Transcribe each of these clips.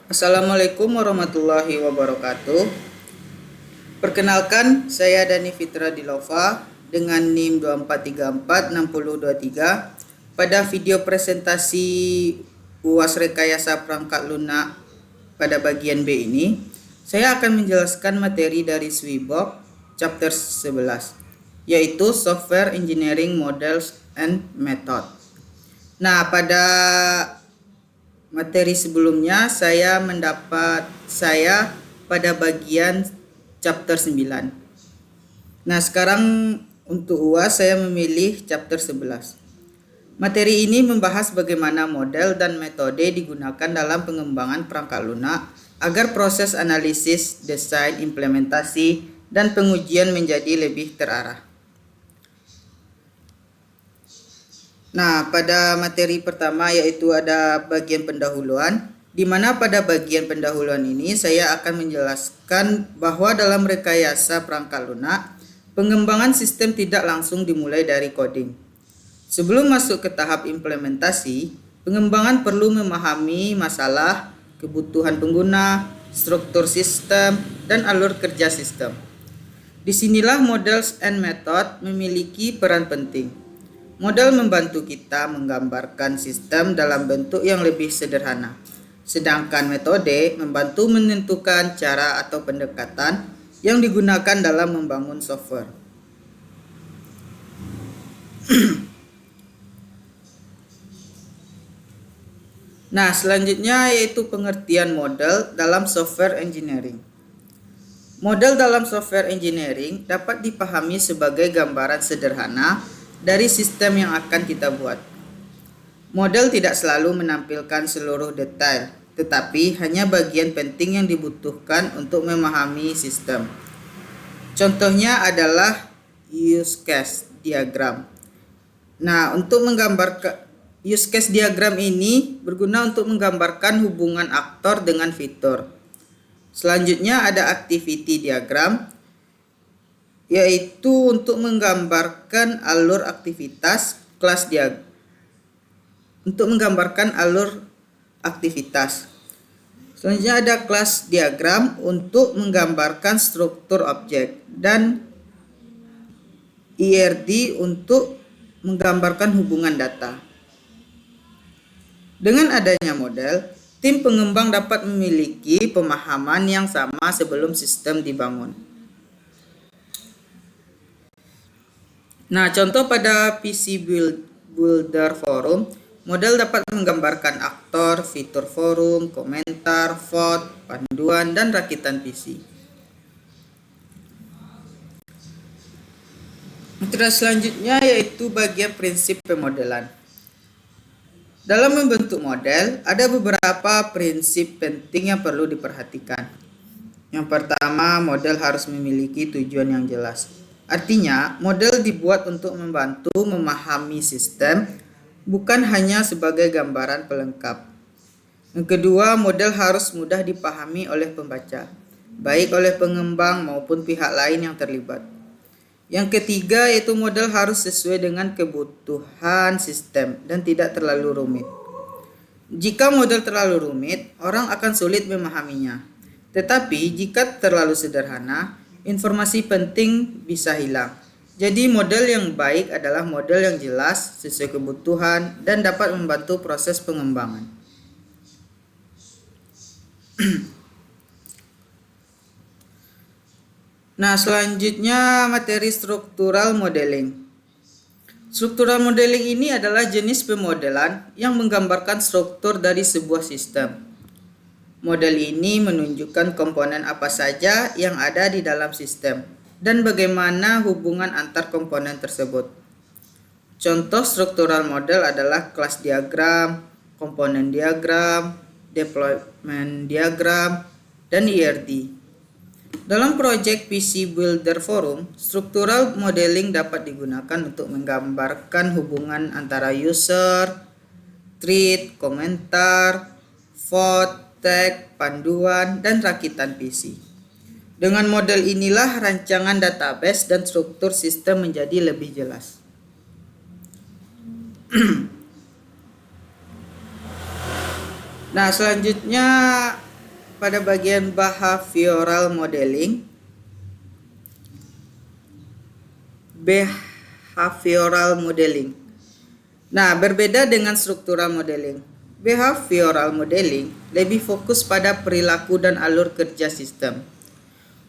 Assalamualaikum warahmatullahi wabarakatuh. Perkenalkan, saya Dani Fitra Dilova dengan NIM 24346023. Pada video presentasi UAS Rekayasa Perangkat Lunak pada bagian B ini, saya akan menjelaskan materi dari SWIBOK chapter 11, yaitu Software Engineering Models and Method. Nah, pada materi sebelumnya saya pada bagian chapter 9. Nah, sekarang untuk UAS saya memilih chapter 11. Materi ini membahas bagaimana model dan metode digunakan dalam pengembangan perangkat lunak agar proses analisis, desain, implementasi, dan pengujian menjadi lebih terarah. Nah, pada materi pertama yaitu ada bagian pendahuluan, di mana pada bagian pendahuluan ini saya akan menjelaskan bahwa dalam rekayasa perangkat lunak, pengembangan sistem tidak langsung dimulai dari coding. Sebelum masuk ke tahap implementasi, pengembangan perlu memahami masalah, kebutuhan pengguna, struktur sistem, dan alur kerja sistem. Disinilah models and method memiliki peran penting. Model membantu kita menggambarkan sistem dalam bentuk yang lebih sederhana, sedangkan metode membantu menentukan cara atau pendekatan yang digunakan dalam membangun software. Nah, selanjutnya yaitu pengertian model dalam software engineering. Model dalam software engineering dapat dipahami sebagai gambaran sederhana dari sistem yang akan kita buat. Model tidak selalu menampilkan seluruh detail, tetapi hanya bagian penting yang dibutuhkan untuk memahami sistem. Contohnya adalah use case diagram. Nah, untuk menggambarkan use case diagram ini berguna untuk menggambarkan hubungan aktor dengan fitur. Selanjutnya ada activity diagram, yaitu untuk menggambarkan alur aktivitas kelas diagram. Untuk menggambarkan alur aktivitas. Selanjutnya ada kelas diagram untuk menggambarkan struktur objek dan IRD untuk menggambarkan hubungan data. Dengan adanya model, tim pengembang dapat memiliki pemahaman yang sama sebelum sistem dibangun. Nah, contoh pada PC Builder Forum, model dapat menggambarkan aktor, fitur forum, komentar, vote, panduan, dan rakitan PC. Materi selanjutnya yaitu bagian prinsip pemodelan. Dalam membentuk model, ada beberapa prinsip penting yang perlu diperhatikan. Yang pertama, model harus memiliki tujuan yang jelas. Artinya, model dibuat untuk membantu memahami sistem, bukan hanya sebagai gambaran pelengkap. Yang kedua, model harus mudah dipahami oleh pembaca, baik oleh pengembang maupun pihak lain yang terlibat. Yang ketiga yaitu model harus sesuai dengan kebutuhan sistem dan tidak terlalu rumit. Jika model terlalu rumit, orang akan sulit memahaminya. Tetapi jika terlalu sederhana, informasi penting bisa hilang. Jadi model yang baik adalah model yang jelas, sesuai kebutuhan, dan dapat membantu proses pengembangan. Nah, selanjutnya materi struktural modeling. Struktural modeling ini adalah jenis pemodelan yang menggambarkan struktur dari sebuah sistem. Model ini menunjukkan komponen apa saja yang ada di dalam sistem dan bagaimana hubungan antar komponen tersebut. Contoh struktural model adalah kelas diagram, komponen diagram, deployment diagram, dan IRD. Dalam proyek PC Builder Forum, struktural modeling dapat digunakan untuk menggambarkan hubungan antara user, thread, komentar, vote, tag, panduan, dan rakitan PC. Dengan model inilah rancangan database dan struktur sistem menjadi lebih jelas. Nah, selanjutnya pada bagian behavioral modeling. Nah, berbeda dengan struktural modeling. Behavioral modeling lebih fokus pada perilaku dan alur kerja sistem.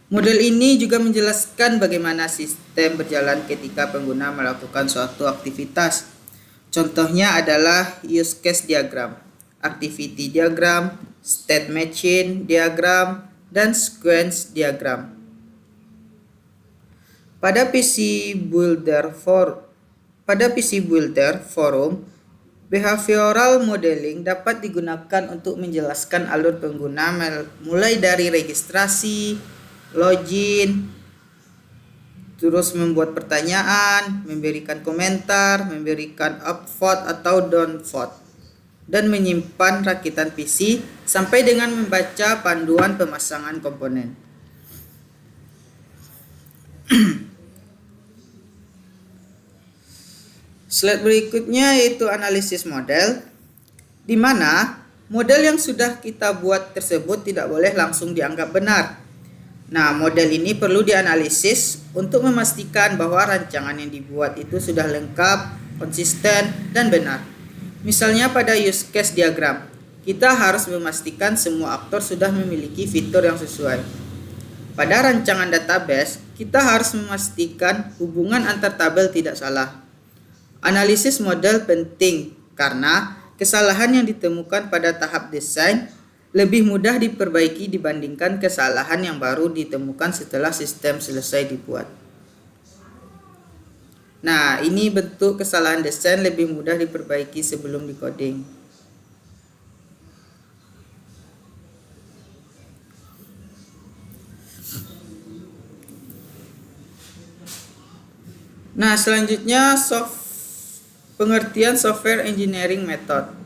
Model ini juga menjelaskan bagaimana sistem berjalan ketika pengguna melakukan suatu aktivitas. Contohnya adalah use case diagram, activity diagram, state machine diagram, dan sequence diagram. Pada PC Builder Forum, behavioral modeling dapat digunakan untuk menjelaskan alur pengguna mulai dari registrasi, login, terus membuat pertanyaan, memberikan komentar, memberikan upvote atau downvote, dan menyimpan rakitan PC sampai dengan membaca panduan pemasangan komponen. Slide berikutnya yaitu analisis model, di mana model yang sudah kita buat tersebut tidak boleh langsung dianggap benar. Nah, model ini perlu dianalisis untuk memastikan bahwa rancangan yang dibuat itu sudah lengkap, konsisten, dan benar. Misalnya pada use case diagram, kita harus memastikan semua aktor sudah memiliki fitur yang sesuai. Pada rancangan database, kita harus memastikan hubungan antar tabel tidak salah. Analisis model penting karena kesalahan yang ditemukan pada tahap desain lebih mudah diperbaiki dibandingkan kesalahan yang baru ditemukan setelah sistem selesai dibuat. Nah, ini bentuk kesalahan desain lebih mudah diperbaiki sebelum dikoding. Nah, selanjutnya pengertian software engineering method.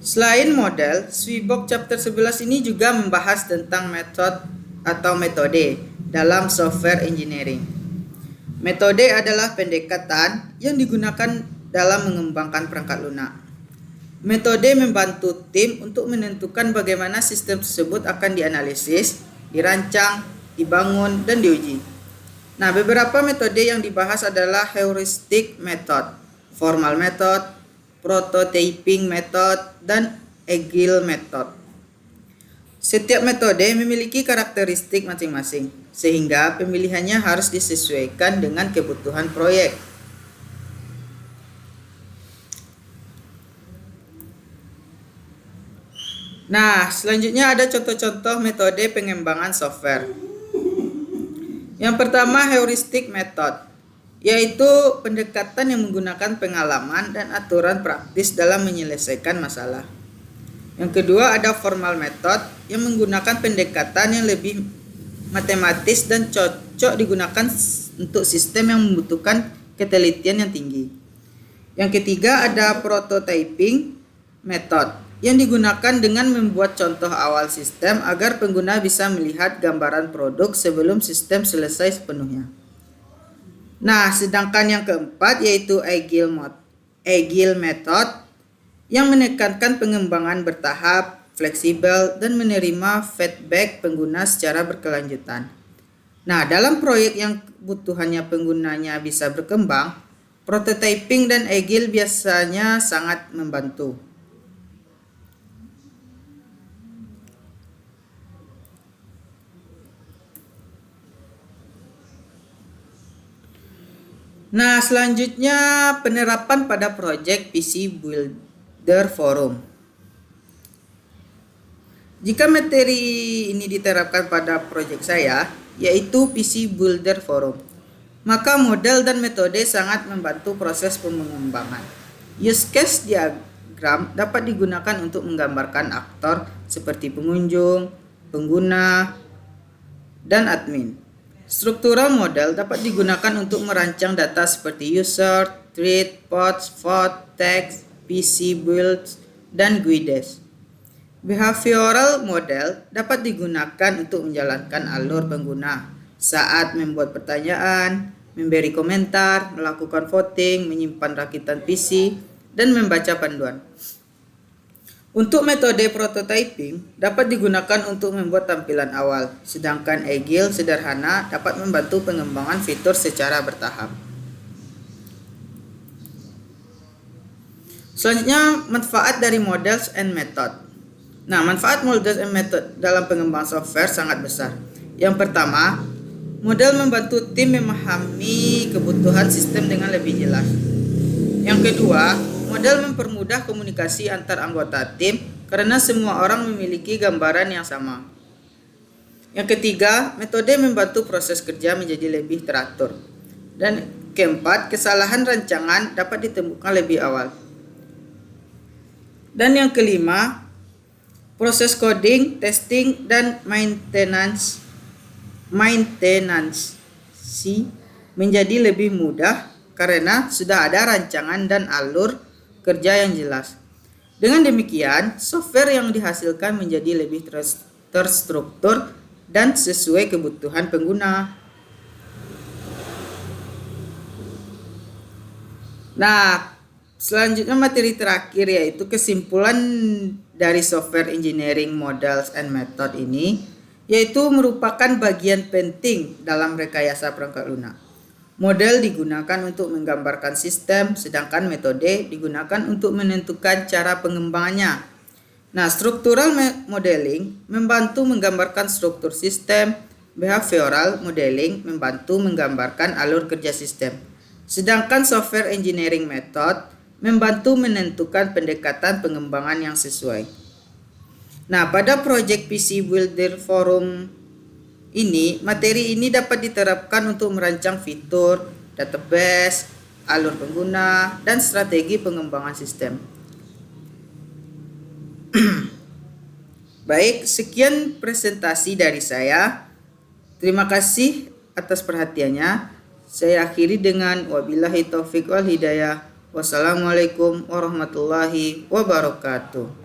Selain model, Swibox chapter 11 ini juga membahas tentang metode dalam software engineering. Metode adalah pendekatan yang digunakan dalam mengembangkan perangkat lunak. Metode membantu tim untuk menentukan bagaimana sistem tersebut akan dianalisis, dirancang, dibangun, dan diuji. Nah, beberapa metode yang dibahas adalah heuristic method, formal method, prototyping method, dan agile method. Setiap metode memiliki karakteristik masing-masing, sehingga pemilihannya harus disesuaikan dengan kebutuhan proyek. Nah, selanjutnya ada contoh-contoh metode pengembangan software. Yang pertama, heuristic method, yaitu pendekatan yang menggunakan pengalaman dan aturan praktis dalam menyelesaikan masalah. Yang kedua ada formal method yang menggunakan pendekatan yang lebih matematis dan cocok digunakan untuk sistem yang membutuhkan ketelitian yang tinggi. Yang ketiga ada prototyping method yang digunakan dengan membuat contoh awal sistem agar pengguna bisa melihat gambaran produk sebelum sistem selesai sepenuhnya. Nah, sedangkan yang keempat yaitu agile method yang menekankan pengembangan bertahap, fleksibel, dan menerima feedback pengguna secara berkelanjutan. Nah, dalam proyek yang kebutuhannya penggunanya bisa berkembang, prototyping dan agile biasanya sangat membantu. Nah, selanjutnya penerapan pada proyek PC Builder Forum. Jika materi ini diterapkan pada proyek saya, yaitu PC Builder Forum, maka model dan metode sangat membantu proses pengembangan. Use case diagram dapat digunakan untuk menggambarkan aktor seperti pengunjung, pengguna, dan admin. Struktural model dapat digunakan untuk merancang data seperti user, thread, pods, vote, text, PC builds, dan GUIDes. Behavioral model dapat digunakan untuk menjalankan alur pengguna saat membuat pertanyaan, memberi komentar, melakukan voting, menyimpan rakitan PC, dan membaca panduan. Untuk metode prototyping dapat digunakan untuk membuat tampilan awal, sedangkan agile sederhana dapat membantu pengembangan fitur secara bertahap. Selanjutnya, manfaat dari models and method. Nah, manfaat models and method dalam pengembangan software sangat besar. Yang pertama, model membantu tim memahami kebutuhan sistem dengan lebih jelas. Yang kedua, model mempermudah komunikasi antar anggota tim karena semua orang memiliki gambaran yang sama. Yang ketiga, metode membantu proses kerja menjadi lebih teratur. Dan keempat, kesalahan rancangan dapat ditemukan lebih awal. Dan yang kelima, proses coding, testing, dan maintenance menjadi lebih mudah karena sudah ada rancangan dan alur kerja yang jelas. Dengan demikian, software yang dihasilkan menjadi lebih terstruktur dan sesuai kebutuhan pengguna. Nah, selanjutnya materi terakhir yaitu kesimpulan dari software engineering models and method ini, yaitu merupakan bagian penting dalam rekayasa perangkat lunak. Model digunakan untuk menggambarkan sistem, sedangkan metode digunakan untuk menentukan cara pengembangannya. Nah, structural modeling membantu menggambarkan struktur sistem, behavioral modeling membantu menggambarkan alur kerja sistem. Sedangkan software engineering method membantu menentukan pendekatan pengembangan yang sesuai. Nah, pada project PC Builder Forum ini, materi ini dapat diterapkan untuk merancang fitur, database, alur pengguna, dan strategi pengembangan sistem. Baik, sekian presentasi dari saya. Terima kasih atas perhatiannya. Saya akhiri dengan wabillahi taufik wal hidayah. Wassalamualaikum warahmatullahi wabarakatuh.